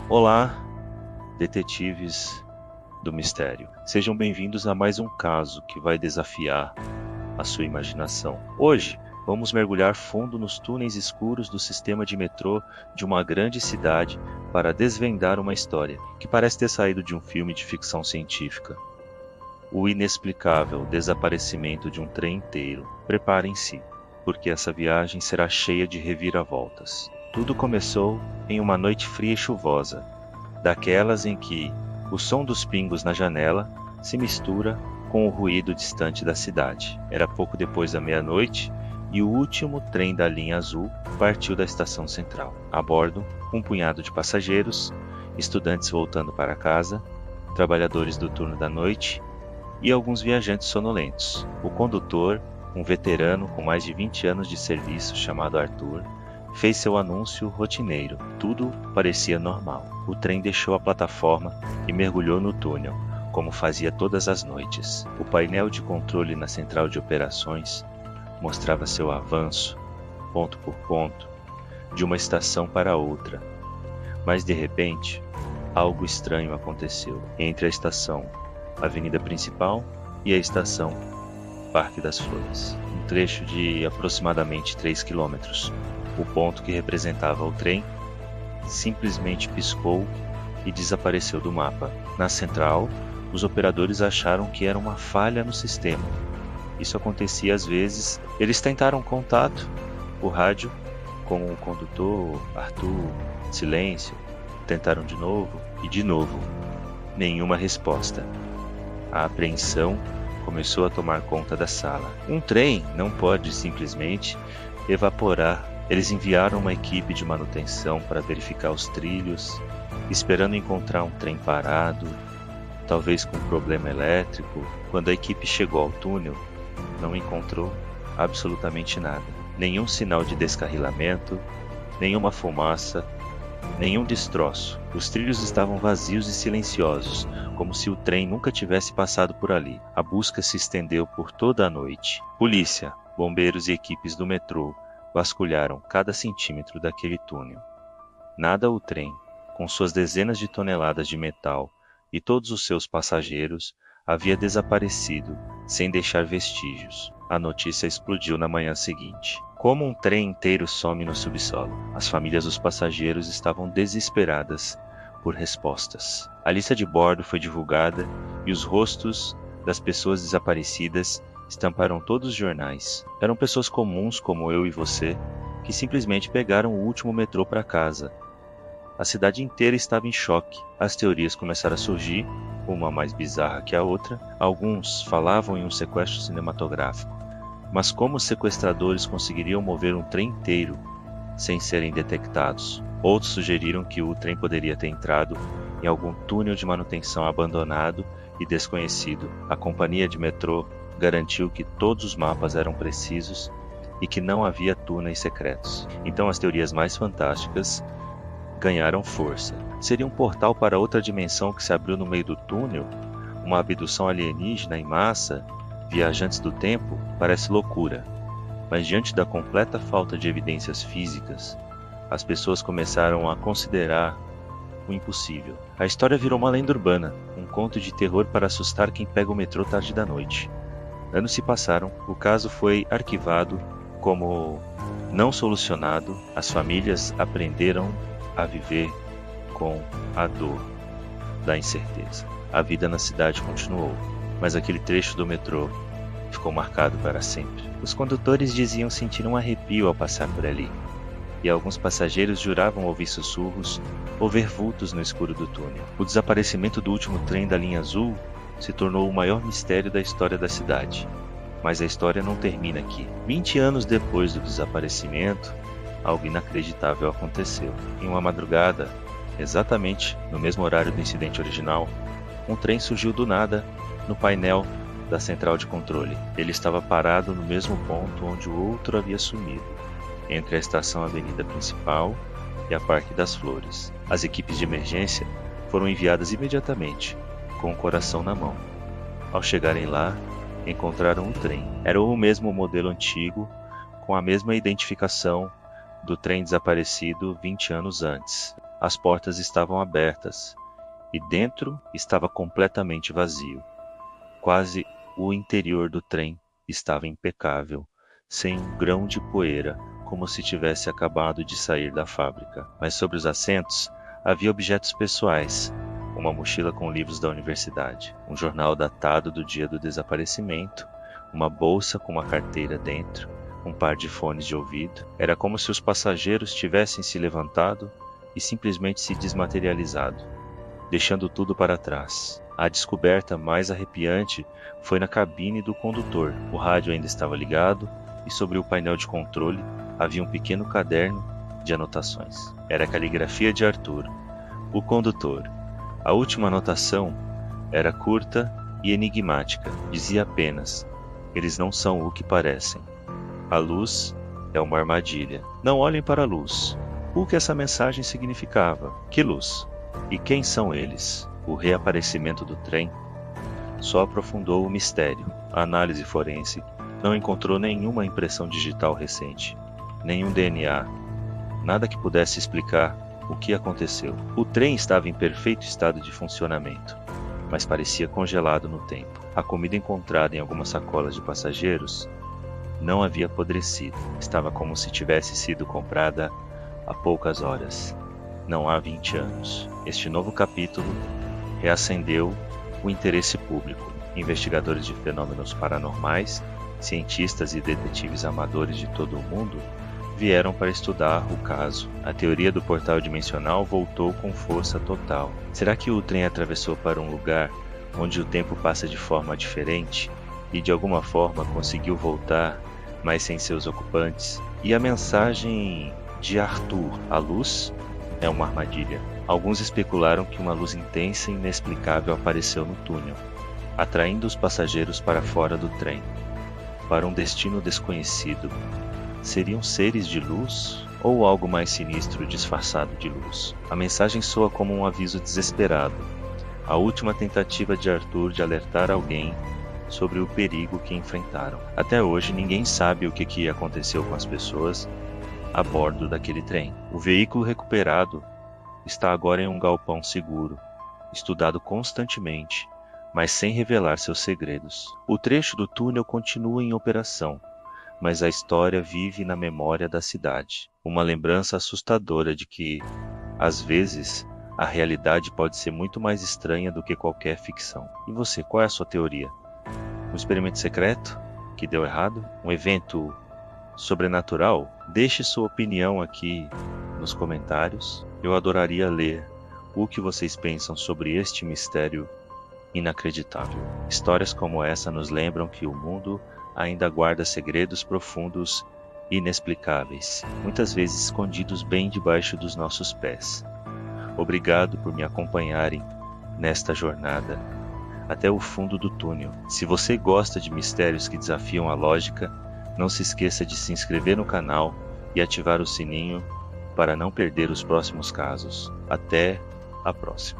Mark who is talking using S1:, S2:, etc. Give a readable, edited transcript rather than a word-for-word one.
S1: Olá, detetives do mistério. Sejam bem-vindos a mais um caso que vai desafiar a sua imaginação. Hoje, vamos mergulhar fundo nos túneis escuros do sistema de metrô de uma grande cidade para desvendar uma história que parece ter saído de um filme de ficção científica. O inexplicável desaparecimento de um trem inteiro. Preparem-se, porque essa viagem será cheia de reviravoltas. Tudo começou em uma noite fria e chuvosa, daquelas em que o som dos pingos na janela se mistura com o ruído distante da cidade. Era pouco depois da meia-noite e o último trem da linha azul partiu da estação central. A bordo, um punhado de passageiros, estudantes voltando para casa, trabalhadores do turno da noite e alguns viajantes sonolentos. O condutor, um veterano com mais de 20 anos de serviço chamado Arthur, fez seu anúncio rotineiro. Tudo parecia normal. O trem deixou a plataforma e mergulhou no túnel, como fazia todas as noites. O painel de controle na central de operações mostrava seu avanço, ponto por ponto, de uma estação para outra. Mas de repente, algo estranho aconteceu. Entre a estação Avenida Principal e a estação Parque das Flores, um trecho de aproximadamente 3 quilômetros. O ponto que representava o trem simplesmente piscou e desapareceu do mapa. Na central, os operadores acharam que era uma falha no sistema. Isso acontecia às vezes. Eles tentaram contato por rádio com o condutor, Arthur, silêncio. Tentaram de novo e de novo. Nenhuma resposta. A apreensão começou a tomar conta da sala. Um trem não pode simplesmente evaporar. Eles enviaram uma equipe de manutenção para verificar os trilhos, esperando encontrar um trem parado, talvez com problema elétrico. Quando a equipe chegou ao túnel, não encontrou absolutamente nada. Nenhum sinal de descarrilamento, nenhuma fumaça, nenhum destroço. Os trilhos estavam vazios e silenciosos, como se o trem nunca tivesse passado por ali. A busca se estendeu por toda a noite. Polícia, bombeiros e equipes do metrô vasculharam cada centímetro daquele túnel. Nada o trem, com suas dezenas de toneladas de metal e todos os seus passageiros, havia desaparecido, sem deixar vestígios. A notícia explodiu na manhã seguinte. Como um trem inteiro some no subsolo? As famílias dos passageiros estavam desesperadas por respostas. A lista de bordo foi divulgada e os rostos das pessoas desaparecidas estamparam todos os jornais. Eram pessoas comuns como eu e você, que simplesmente pegaram o último metrô para casa. A cidade inteira estava em choque. As teorias começaram a surgir, uma mais bizarra que a outra. Alguns falavam em um sequestro cinematográfico. Mas como os sequestradores conseguiriam mover um trem inteiro sem serem detectados? Outros sugeriram que o trem poderia ter entrado em algum túnel de manutenção abandonado e desconhecido. A companhia de metrô garantiu que todos os mapas eram precisos e que não havia túneis secretos. Então as teorias mais fantásticas ganharam força. Seria um portal para outra dimensão que se abriu no meio do túnel? Uma abdução alienígena em massa? Viajantes do tempo? Parece loucura. Mas diante da completa falta de evidências físicas, as pessoas começaram a considerar o impossível. A história virou uma lenda urbana, um conto de terror para assustar quem pega o metrô tarde da noite. Anos se passaram, o caso foi arquivado como não solucionado. As famílias aprenderam a viver com a dor da incerteza. A vida na cidade continuou, mas aquele trecho do metrô ficou marcado para sempre. Os condutores diziam sentir um arrepio ao passar por ali, e alguns passageiros juravam ouvir sussurros ou ver vultos no escuro do túnel. O desaparecimento do último trem da linha azul se tornou o maior mistério da história da cidade. Mas a história não termina aqui. 20 anos depois do desaparecimento, algo inacreditável aconteceu. Em uma madrugada, exatamente no mesmo horário do incidente original, um trem surgiu do nada no painel da central de controle. Ele estava parado no mesmo ponto onde o outro havia sumido, entre a estação Avenida Principal e a Parque das Flores. As equipes de emergência foram enviadas imediatamente, com o coração na mão. Ao chegarem lá, encontraram o trem. Era o mesmo modelo antigo, com a mesma identificação do trem desaparecido 20 anos antes. As portas estavam abertas e dentro estava completamente vazio. Quase o interior do trem estava impecável, sem um grão de poeira, como se tivesse acabado de sair da fábrica. Mas sobre os assentos havia objetos pessoais, uma mochila com livros da universidade, um jornal datado do dia do desaparecimento, uma bolsa com uma carteira dentro, um par de fones de ouvido. Era como se os passageiros tivessem se levantado e simplesmente se desmaterializado, deixando tudo para trás. A descoberta mais arrepiante foi na cabine do condutor. O rádio ainda estava ligado e sobre o painel de controle havia um pequeno caderno de anotações. Era a caligrafia de Arthur, o condutor. A última anotação era curta e enigmática. Dizia apenas: eles não são o que parecem. A luz é uma armadilha. Não olhem para a luz. O que essa mensagem significava? Que luz? E quem são eles? O reaparecimento do trem só aprofundou o mistério. A análise forense não encontrou nenhuma impressão digital recente, nenhum DNA, nada que pudesse explicar o que aconteceu. O trem estava em perfeito estado de funcionamento, mas parecia congelado no tempo. A comida encontrada em algumas sacolas de passageiros não havia apodrecido. Estava como se tivesse sido comprada há poucas horas, não há 20 anos. Este novo capítulo reacendeu o interesse público. Investigadores de fenômenos paranormais, cientistas e detetives amadores de todo o mundo vieram para estudar o caso. A teoria do portal dimensional voltou com força total. Será que o trem atravessou para um lugar onde o tempo passa de forma diferente e de alguma forma conseguiu voltar, mas sem seus ocupantes? E a mensagem de Arthur, a luz é uma armadilha. Alguns especularam que uma luz intensa e inexplicável apareceu no túnel, atraindo os passageiros para fora do trem, para um destino desconhecido. Seriam seres de luz ou algo mais sinistro disfarçado de luz? A mensagem soa como um aviso desesperado, a última tentativa de Arthur de alertar alguém sobre o perigo que enfrentaram. Até hoje ninguém sabe o que aconteceu com as pessoas a bordo daquele trem. O veículo recuperado está agora em um galpão seguro, estudado constantemente, mas sem revelar seus segredos. O trecho do túnel continua em operação, mas a história vive na memória da cidade. Uma lembrança assustadora de que, às vezes, a realidade pode ser muito mais estranha do que qualquer ficção. E você, qual é a sua teoria? Um experimento secreto que deu errado? Um evento sobrenatural? Deixe sua opinião aqui nos comentários. Eu adoraria ler o que vocês pensam sobre este mistério inacreditável. Histórias como essa nos lembram que o mundo ainda guarda segredos profundos e inexplicáveis, muitas vezes escondidos bem debaixo dos nossos pés. Obrigado por me acompanharem nesta jornada até o fundo do túnel. Se você gosta de mistérios que desafiam a lógica, não se esqueça de se inscrever no canal e ativar o sininho para não perder os próximos casos. Até a próxima.